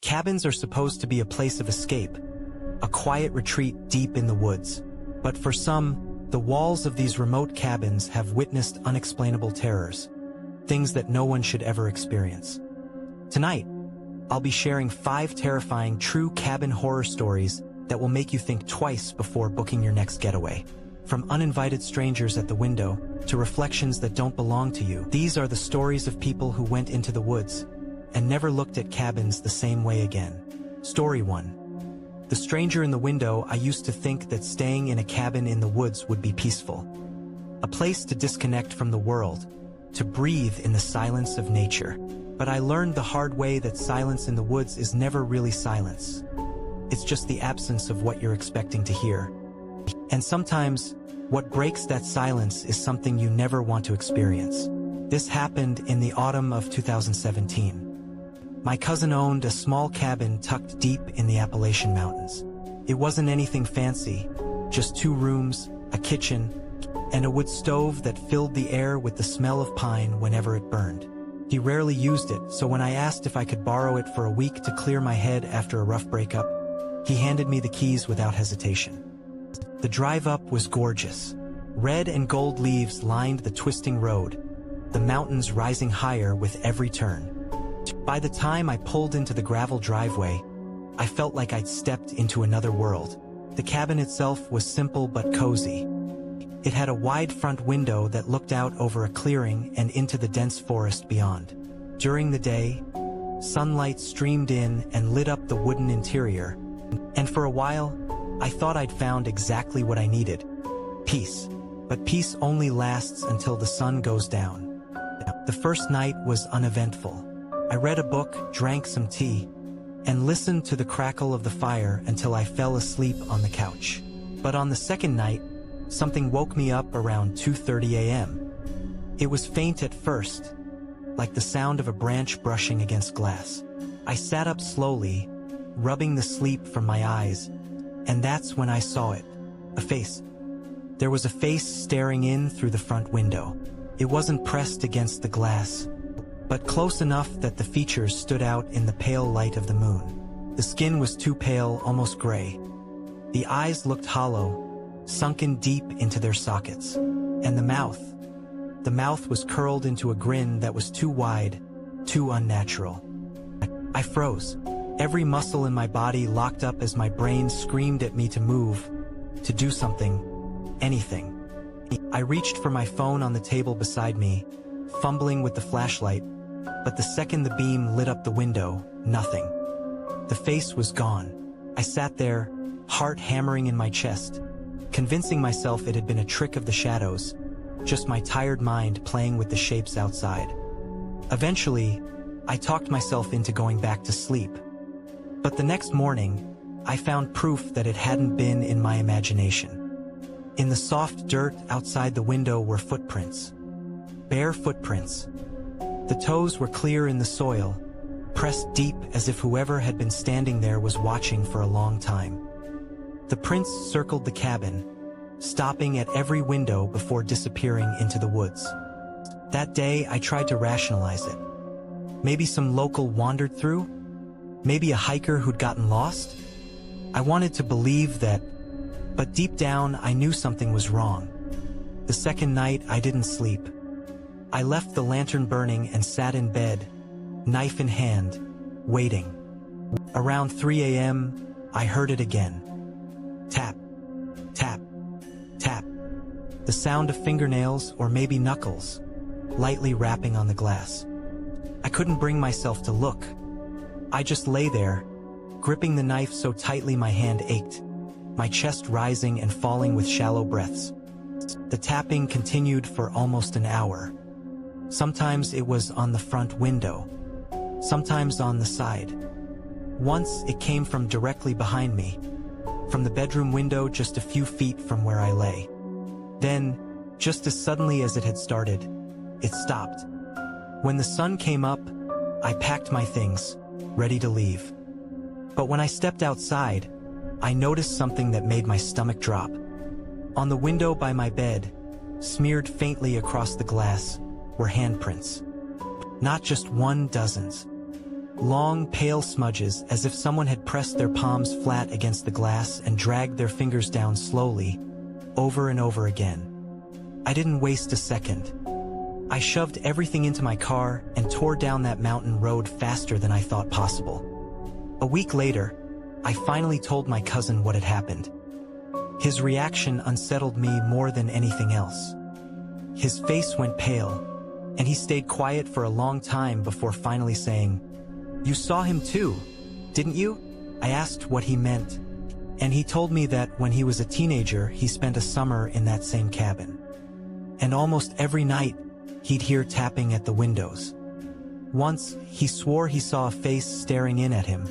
Cabins are supposed to be a place of escape, a quiet retreat deep in the woods. But for some, the walls of these remote cabins have witnessed unexplainable terrors, things that no one should ever experience. Tonight, I'll be sharing 5 terrifying true cabin horror stories that will make you think twice before booking your next getaway. From uninvited strangers at the window to reflections that don't belong to you, these are the stories of people who went into the woods and never looked at cabins the same way again. Story 1. The stranger in the window. I used to think that staying in a cabin in the woods would be peaceful. A place to disconnect from the world, to breathe in the silence of nature. But I learned the hard way that silence in the woods is never really silence. It's just the absence of what you're expecting to hear. And sometimes, what breaks that silence is something you never want to experience. This happened in the autumn of 2017. My cousin owned a small cabin tucked deep in the Appalachian Mountains. It wasn't anything fancy, just 2 rooms, a kitchen, and a wood stove that filled the air with the smell of pine whenever it burned. He rarely used it, so when I asked if I could borrow it for a week to clear my head after a rough breakup, he handed me the keys without hesitation. The drive up was gorgeous. Red and gold leaves lined the twisting road, the mountains rising higher with every turn. By the time I pulled into the gravel driveway, I felt like I'd stepped into another world. The cabin itself was simple but cozy. It had a wide front window that looked out over a clearing and into the dense forest beyond. During the day, sunlight streamed in and lit up the wooden interior, and for a while, I thought I'd found exactly what I needed: peace. But peace only lasts until the sun goes down. The first night was uneventful. I read a book, drank some tea, and listened to the crackle of the fire until I fell asleep on the couch. But on the second night, something woke me up around 2:30 a.m. It was faint at first, like the sound of a branch brushing against glass. I sat up slowly, rubbing the sleep from my eyes, and that's when I saw it. A face. There was a face staring in through the front window. It wasn't pressed against the glass, but close enough that the features stood out in the pale light of the moon. The skin was too pale, almost gray. The eyes looked hollow, sunken deep into their sockets. And the mouth was curled into a grin that was too wide, too unnatural. I froze. Every muscle in my body locked up as my brain screamed at me to move, to do something, anything. I reached for my phone on the table beside me, fumbling with the flashlight, but the second the beam lit up the window, nothing. The face was gone. I sat there, heart hammering in my chest, convincing myself it had been a trick of the shadows, just my tired mind playing with the shapes outside. Eventually, I talked myself into going back to sleep. But the next morning, I found proof that it hadn't been in my imagination. In the soft dirt outside the window were footprints. Bare footprints. The toes were clear in the soil, pressed deep as if whoever had been standing there was watching for a long time. The prints circled the cabin, stopping at every window before disappearing into the woods. That day, I tried to rationalize it. Maybe some local wandered through? Maybe a hiker who'd gotten lost? I wanted to believe that, but deep down I knew something was wrong. The second night I didn't sleep. I left the lantern burning and sat in bed, knife in hand, waiting. Around 3 a.m., I heard it again. Tap, tap, tap. The sound of fingernails, or maybe knuckles, lightly rapping on the glass. I couldn't bring myself to look. I just lay there, gripping the knife so tightly my hand ached, my chest rising and falling with shallow breaths. The tapping continued for almost an hour. Sometimes it was on the front window, sometimes on the side. Once it came from directly behind me, from the bedroom window just a few feet from where I lay. Then, just as suddenly as it had started, it stopped. When the sun came up, I packed my things, ready to leave. But when I stepped outside, I noticed something that made my stomach drop. On the window by my bed, smeared faintly across the glass, were handprints. Not just one, dozens. Long, pale smudges as if someone had pressed their palms flat against the glass and dragged their fingers down slowly, over and over again. I didn't waste a second. I shoved everything into my car and tore down that mountain road faster than I thought possible. A week later, I finally told my cousin what had happened. His reaction unsettled me more than anything else. His face went pale, and he stayed quiet for a long time before finally saying, "You saw him too, didn't you?" I asked what he meant, and he told me that when he was a teenager, he spent a summer in that same cabin. And almost every night, he'd hear tapping at the windows. Once, he swore he saw a face staring in at him,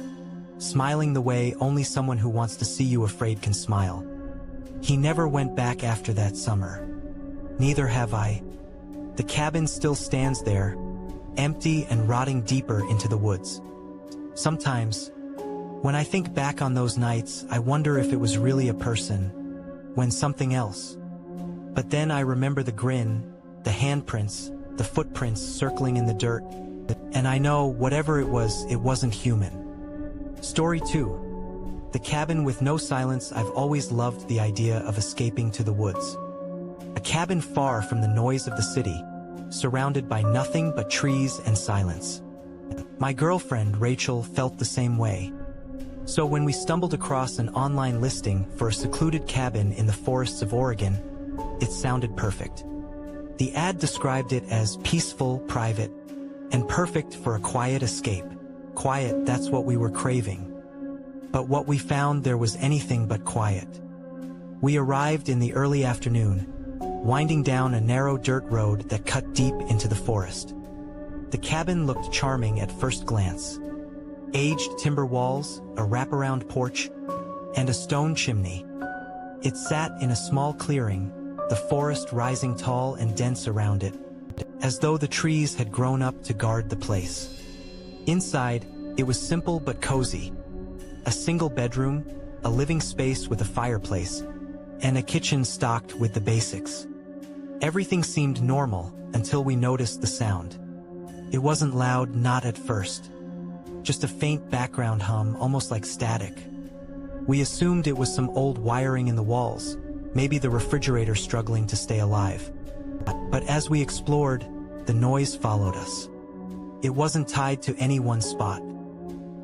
smiling the way only someone who wants to see you afraid can smile. He never went back after that summer. Neither have I. The cabin still stands there, empty and rotting deeper into the woods. Sometimes, when I think back on those nights, I wonder if it was really a person, when something else. But then I remember the grin, the handprints, the footprints circling in the dirt, and I know whatever it was, it wasn't human. Story 2. The cabin with no silence. I've always loved the idea of escaping to the woods. A cabin far from the noise of the city, surrounded by nothing but trees and silence. My girlfriend, Rachel, felt the same way. So when we stumbled across an online listing for a secluded cabin in the forests of Oregon, it sounded perfect. The ad described it as peaceful, private, and perfect for a quiet escape. Quiet, that's what we were craving. But what we found there was anything but quiet. We arrived in the early afternoon, winding down a narrow dirt road that cut deep into the forest. The cabin looked charming at first glance. Aged timber walls, a wraparound porch, and a stone chimney. It sat in a small clearing, the forest rising tall and dense around it, as though the trees had grown up to guard the place. Inside, it was simple but cozy. A single bedroom, a living space with a fireplace, and a kitchen stocked with the basics. Everything seemed normal until we noticed the sound. It wasn't loud, not at first. Just a faint background hum, almost like static. We assumed it was some old wiring in the walls, maybe the refrigerator struggling to stay alive. But as we explored, the noise followed us. It wasn't tied to any one spot.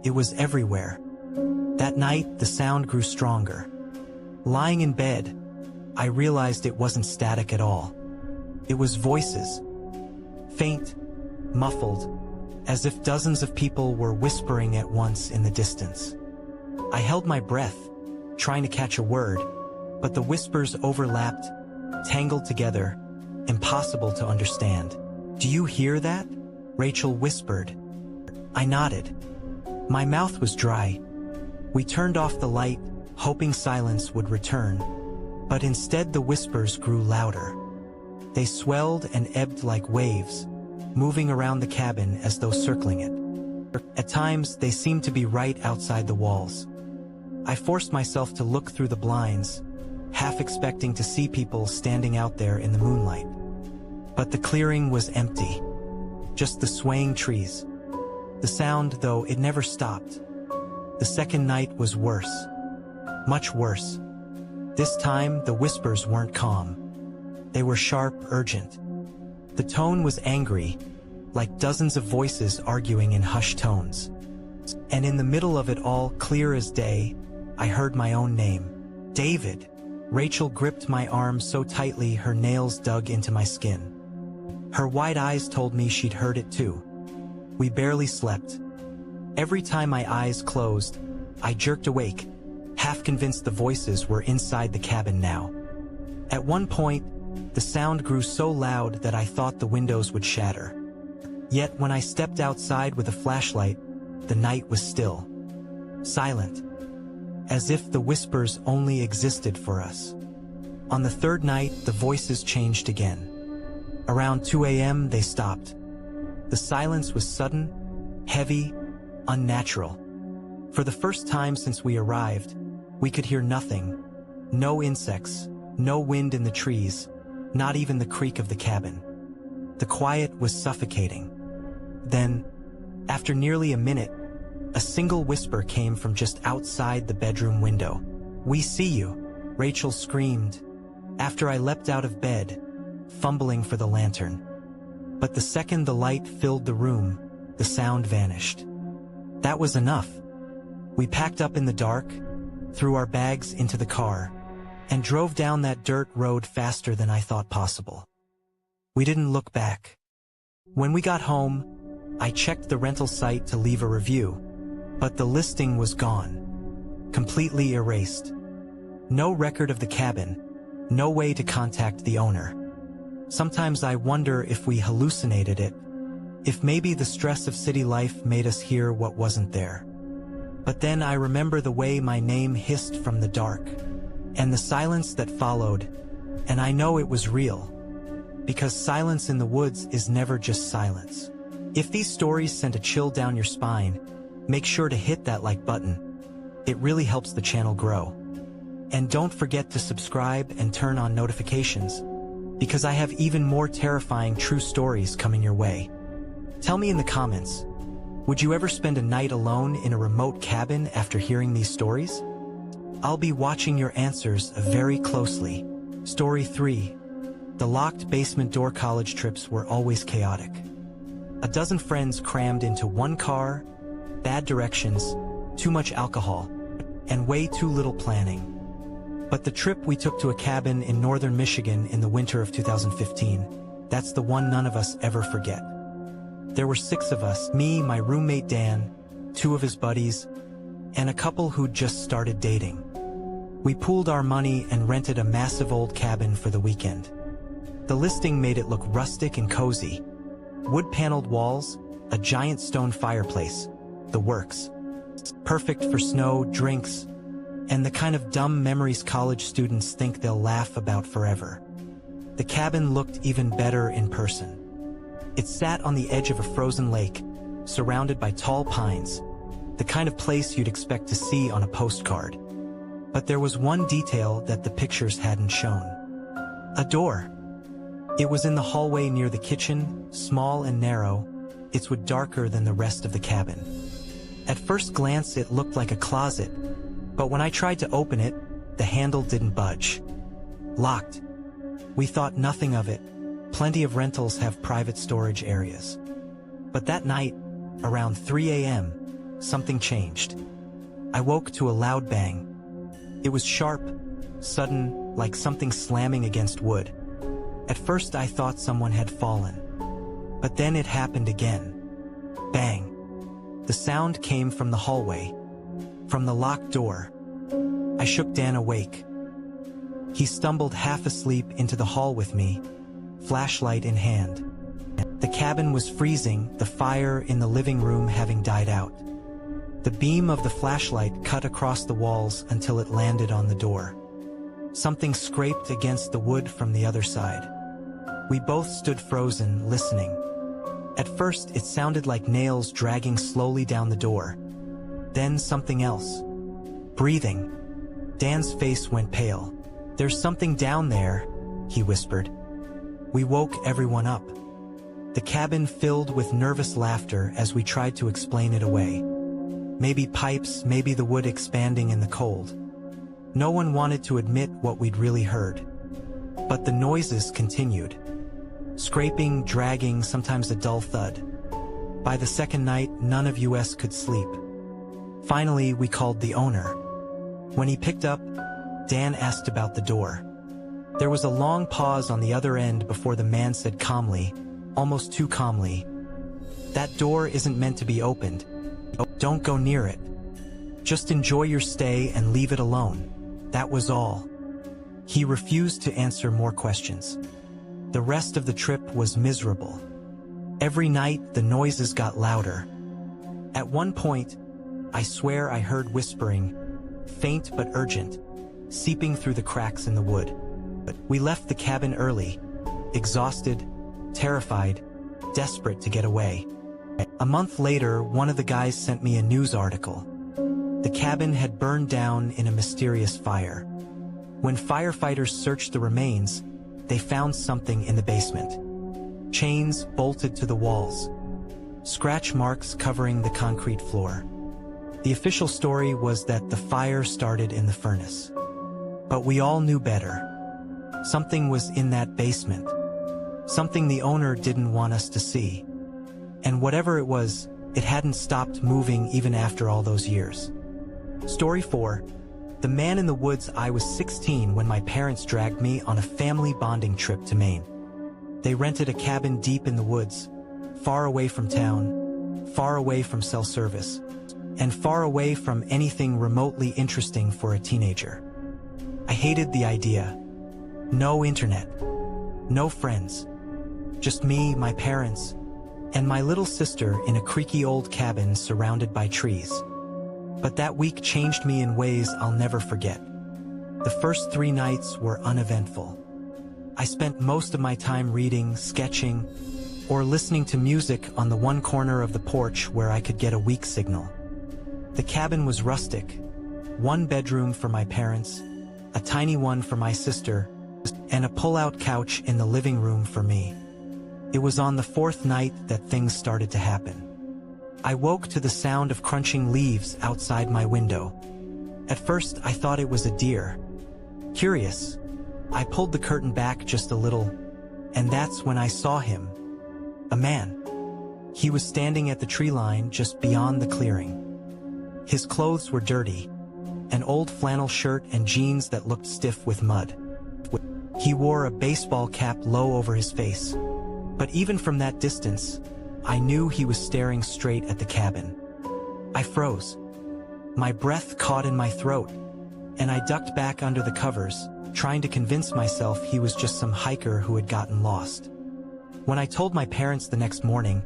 It was everywhere. That night, the sound grew stronger. Lying in bed, I realized it wasn't static at all. It was voices. Faint, muffled, as if dozens of people were whispering at once in the distance. I held my breath, trying to catch a word, but the whispers overlapped, tangled together, impossible to understand. "Do you hear that?" Rachel whispered. I nodded. My mouth was dry. We turned off the light, hoping silence would return, but instead the whispers grew louder. They swelled and ebbed like waves, moving around the cabin as though circling it. At times, they seemed to be right outside the walls. I forced myself to look through the blinds, half expecting to see people standing out there in the moonlight. But the clearing was empty, just the swaying trees. The sound, though, it never stopped. The second night was worse. Much worse. This time, the whispers weren't calm. They were sharp, urgent. The tone was angry, like dozens of voices arguing in hushed tones. And in the middle of it all, clear as day, I heard my own name. David. Rachel gripped my arm so tightly her nails dug into my skin. Her wide eyes told me she'd heard it too. We barely slept. Every time my eyes closed, I jerked awake, half convinced the voices were inside the cabin now. At one point, the sound grew so loud that I thought the windows would shatter. Yet when I stepped outside with a flashlight, the night was still. Silent. As if the whispers only existed for us. On the third night, the voices changed again. Around 2 a.m., they stopped. The silence was sudden, heavy, unnatural. For the first time since we arrived, we could hear nothing. No insects, no wind in the trees, not even the creak of the cabin. The quiet was suffocating. Then, After nearly a minute, a single whisper came from just outside the bedroom window. "We see you," Rachel screamed, after I leapt out of bed, fumbling for the lantern. But the second the light filled the room, the sound vanished. That was enough. We packed up in the dark, threw our bags into the car, and drove down that dirt road faster than I thought possible. We didn't look back. When we got home, I checked the rental site to leave a review, but the listing was gone, completely erased. No record of the cabin, no way to contact the owner. Sometimes I wonder if we hallucinated it, if maybe the stress of city life made us hear what wasn't there. But then I remember the way my name hissed from the dark, and the silence that followed, and I know it was real, because silence in the woods is never just silence. If these stories sent a chill down your spine, make sure to hit that like button. It really helps the channel grow. And don't forget to subscribe and turn on notifications, because I have even more terrifying true stories coming your way. Tell me in the comments, would you ever spend a night alone in a remote cabin after hearing these stories? I'll be watching your answers very closely. Story 3. The locked basement door. College trips were always chaotic. A dozen friends crammed into one car, bad directions, too much alcohol, and way too little planning. But the trip we took to a cabin in northern Michigan in the winter of 2015, that's the one none of us ever forget. There were 6 of us, me, my roommate Dan, 2 of his buddies, and a couple who'd just started dating. We pooled our money and rented a massive old cabin for the weekend. The listing made it look rustic and cozy. Wood-paneled walls, a giant stone fireplace, the works. Perfect for snow, drinks, and the kind of dumb memories college students think they'll laugh about forever. The cabin looked even better in person. It sat on the edge of a frozen lake, surrounded by tall pines, the kind of place you'd expect to see on a postcard. But there was one detail that the pictures hadn't shown. A door. It was in the hallway near the kitchen, small and narrow, its wood darker than the rest of the cabin. At first glance it looked like a closet, but when I tried to open it, the handle didn't budge. Locked. We thought nothing of it. Plenty of rentals have private storage areas. But that night, around 3 a.m., something changed. I woke to a loud bang. It was sharp, sudden, like something slamming against wood. At first I thought someone had fallen. But then it happened again. Bang. The sound came from the hallway, from the locked door. I shook Dan awake. He stumbled half asleep into the hall with me, flashlight in hand. The cabin was freezing, the fire in the living room having died out. The beam of the flashlight cut across the walls until it landed on the door. Something scraped against the wood from the other side. We both stood frozen, listening. At first, it sounded like nails dragging slowly down the door. Then something else. Breathing. Dan's face went pale. "There's something down there," he whispered. We woke everyone up. The cabin filled with nervous laughter as we tried to explain it away. Maybe pipes, maybe the wood expanding in the cold. No one wanted to admit what we'd really heard. But the noises continued. Scraping, dragging, sometimes a dull thud. By the second night, none of us could sleep. Finally, we called the owner. When he picked up, Dan asked about the door. There was a long pause on the other end before the man said calmly, almost too calmly, "That door isn't meant to be opened. Don't go near it. Just enjoy your stay and leave it alone." That was all. He refused to answer more questions. The rest of the trip was miserable. Every night, the noises got louder. At one point, I swear I heard whispering, faint but urgent, seeping through the cracks in the wood. We left the cabin early, exhausted, terrified, desperate to get away. A month later, one of the guys sent me a news article. The cabin had burned down in a mysterious fire. When firefighters searched the remains, they found something in the basement. Chains bolted to the walls. scratch marks covering the concrete floor. The official story was that the fire started in the furnace. But we all knew better. Something was in that basement. Something the owner didn't want us to see. And whatever it was, it hadn't stopped moving even after all those years. Story 4. The Man in the Woods. I was 16 when my parents dragged me on a family bonding trip to Maine. They rented a cabin deep in the woods, far away from town, far away from cell service, and far away from anything remotely interesting for a teenager. I hated the idea. No internet. No friends. Just me, my parents, and my little sister in a creaky old cabin surrounded by trees. But that week changed me in ways I'll never forget. The first 3 nights were uneventful. I spent most of my time reading, sketching, or listening to music on the one corner of the porch where I could get a weak signal. The cabin was rustic. 1 bedroom for my parents, a tiny one for my sister, and a pull-out couch in the living room for me. It was on the 4th night that things started to happen. I woke to the sound of crunching leaves outside my window. At first, I thought it was a deer. Curious, I pulled the curtain back just a little, and that's when I saw him. A man. He was standing at the tree line just beyond the clearing. His clothes were dirty, an old flannel shirt and jeans that looked stiff with mud. He wore a baseball cap low over his face, but even from that distance, I knew he was staring straight at the cabin. I froze. My breath caught in my throat, and I ducked back under the covers, trying to convince myself he was just some hiker who had gotten lost. When I told my parents the next morning,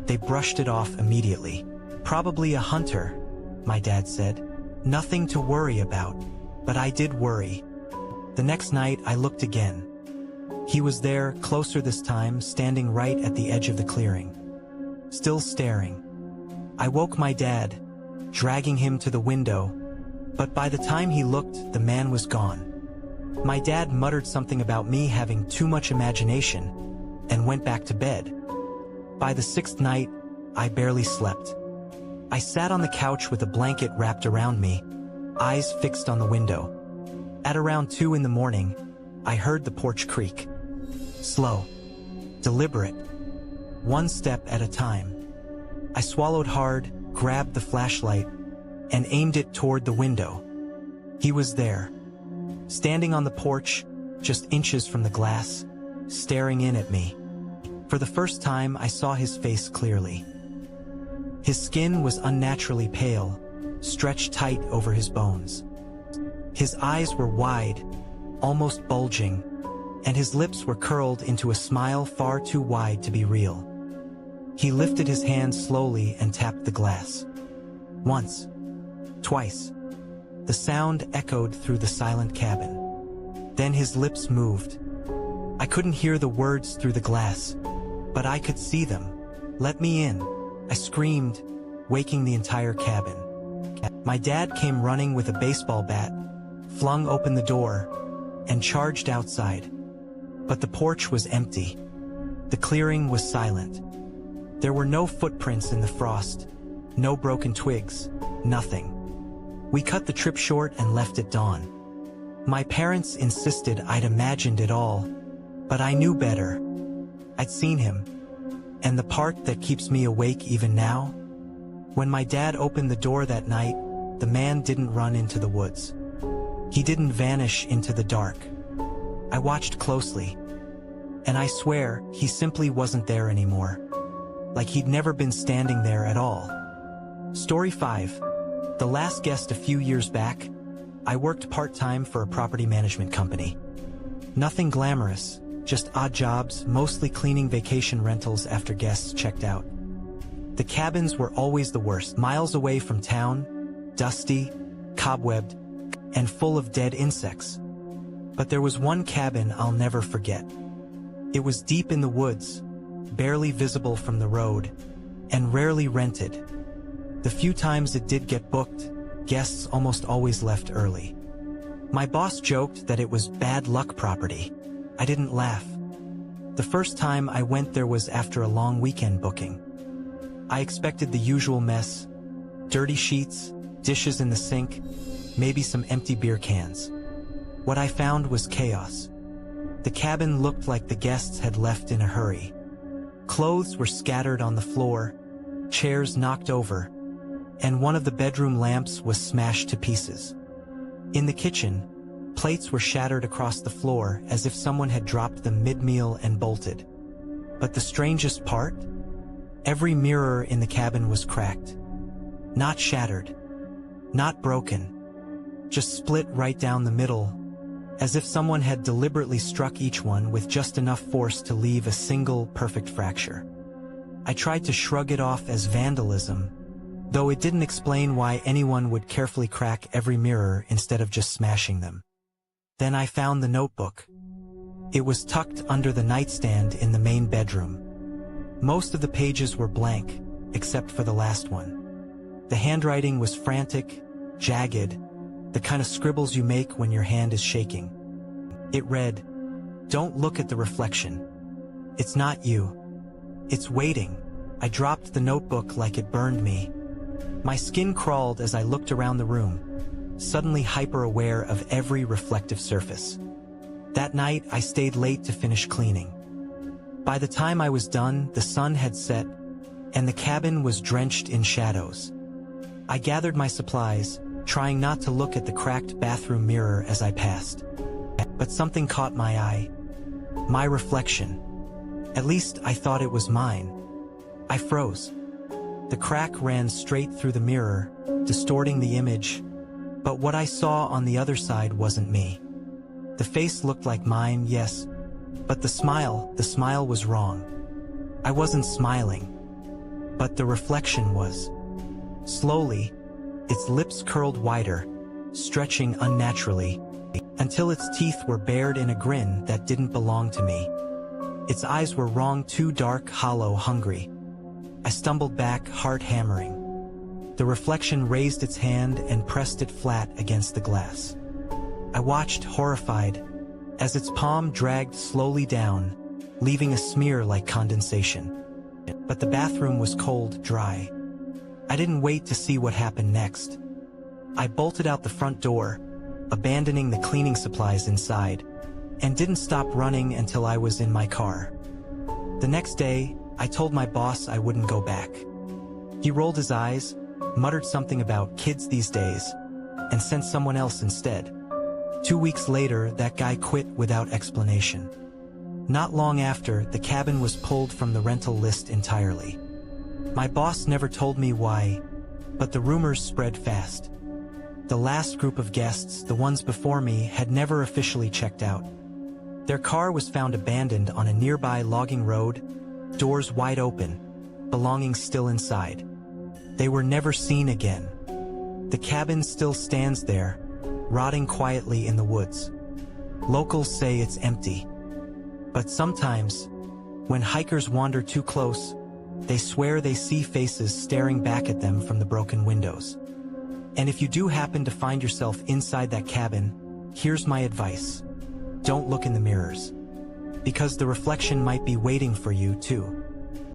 they brushed it off immediately. Probably a hunter, my dad said. Nothing to worry about, but I did worry. The next night I looked again. He was there, closer this time, standing right at the edge of the clearing. Still staring. I woke my dad, dragging him to the window, but by the time he looked, the man was gone. My dad muttered something about me having too much imagination, and went back to bed. By the 6th night, I barely slept. I sat on the couch with a blanket wrapped around me, eyes fixed on the window. At around 2 in the morning, I heard the porch creak. Slow. Deliberate. 1 step at a time. I swallowed hard, grabbed the flashlight, and aimed it toward the window. He was there, standing on the porch, just inches from the glass, staring in at me. For the first time, I saw his face clearly. His skin was unnaturally pale, stretched tight over his bones. His eyes were wide, almost bulging, and his lips were curled into a smile far too wide to be real. He lifted his hand slowly and tapped the glass. Once. Twice. The sound echoed through the silent cabin. Then his lips moved. I couldn't hear the words through the glass, but I could see them. Let me in, I screamed, waking the entire cabin. My dad came running with a baseball bat, flung open the door, and charged outside. But the porch was empty. The clearing was silent. There were no footprints in the frost, no broken twigs, nothing. We cut the trip short and left at dawn. My parents insisted I'd imagined it all, but I knew better. I'd seen him. And the part that keeps me awake even now? When my dad opened the door that night, the man didn't run into the woods. He didn't vanish into the dark. I watched closely, and I swear he simply wasn't there anymore. Like he'd never been standing there at all. Story 5. The last guest a few years back, I worked part-time for a property management company. Nothing glamorous, just odd jobs, mostly cleaning vacation rentals after guests checked out. The cabins were always the worst, miles away from town, dusty, cobwebbed, and full of dead insects. But there was one cabin I'll never forget. It was deep in the woods, barely visible from the road, and rarely rented. The few times it did get booked, guests almost always left early. My boss joked that it was bad luck property. I didn't laugh. The first time I went there was after a long weekend booking. I expected the usual mess: dirty sheets, dishes in the sink, maybe some empty beer cans. What I found was chaos. The cabin looked like the guests had left in a hurry. Clothes were scattered on the floor, chairs knocked over, and one of the bedroom lamps was smashed to pieces. In the kitchen, plates were shattered across the floor as if someone had dropped them mid-meal and bolted. But the strangest part? Every mirror in the cabin was cracked. Not shattered, not broken, just split right down the middle, as if someone had deliberately struck each one with just enough force to leave a single perfect fracture. I tried to shrug it off as vandalism, though it didn't explain why anyone would carefully crack every mirror instead of just smashing them. Then I found the notebook. It was tucked under the nightstand in the main bedroom. Most of the pages were blank, except for the last one. The handwriting was frantic, jagged, the kind of scribbles you make when your hand is shaking. It read, "Don't look at the reflection. It's not you. It's waiting." I dropped the notebook like it burned me. My skin crawled as I looked around the room, suddenly hyper-aware of every reflective surface. That night, I stayed late to finish cleaning. By the time I was done, the sun had set, and the cabin was drenched in shadows. I gathered my supplies, trying not to look at the cracked bathroom mirror as I passed. But something caught my eye. My reflection. At least I thought it was mine. I froze. The crack ran straight through the mirror, distorting the image, but what I saw on the other side wasn't me. The face looked like mine, yes, but the smile was wrong. I wasn't smiling, but the reflection was. Slowly, its lips curled wider, stretching unnaturally, until its teeth were bared in a grin that didn't belong to me. Its eyes were wrong, too dark, hollow, hungry. I stumbled back, heart hammering. The reflection raised its hand and pressed it flat against the glass. I watched, horrified, as its palm dragged slowly down, leaving a smear like condensation. But the bathroom was cold, dry. I didn't wait to see what happened next. I bolted out the front door, abandoning the cleaning supplies inside, and didn't stop running until I was in my car. The next day, I told my boss I wouldn't go back. He rolled his eyes, muttered something about kids these days, and sent someone else instead. 2 weeks later, that guy quit without explanation. Not long after, the cabin was pulled from the rental list entirely. My boss never told me why, but the rumors spread fast. The last group of guests, the ones before me, had never officially checked out. Their car was found abandoned on a nearby logging road, doors wide open, belongings still inside. They were never seen again. The cabin still stands there, rotting quietly in the woods. Locals say it's empty. But sometimes, when hikers wander too close, they swear they see faces staring back at them from the broken windows. And if you do happen to find yourself inside that cabin, here's my advice. Don't look in the mirrors. Because the reflection might be waiting for you, too.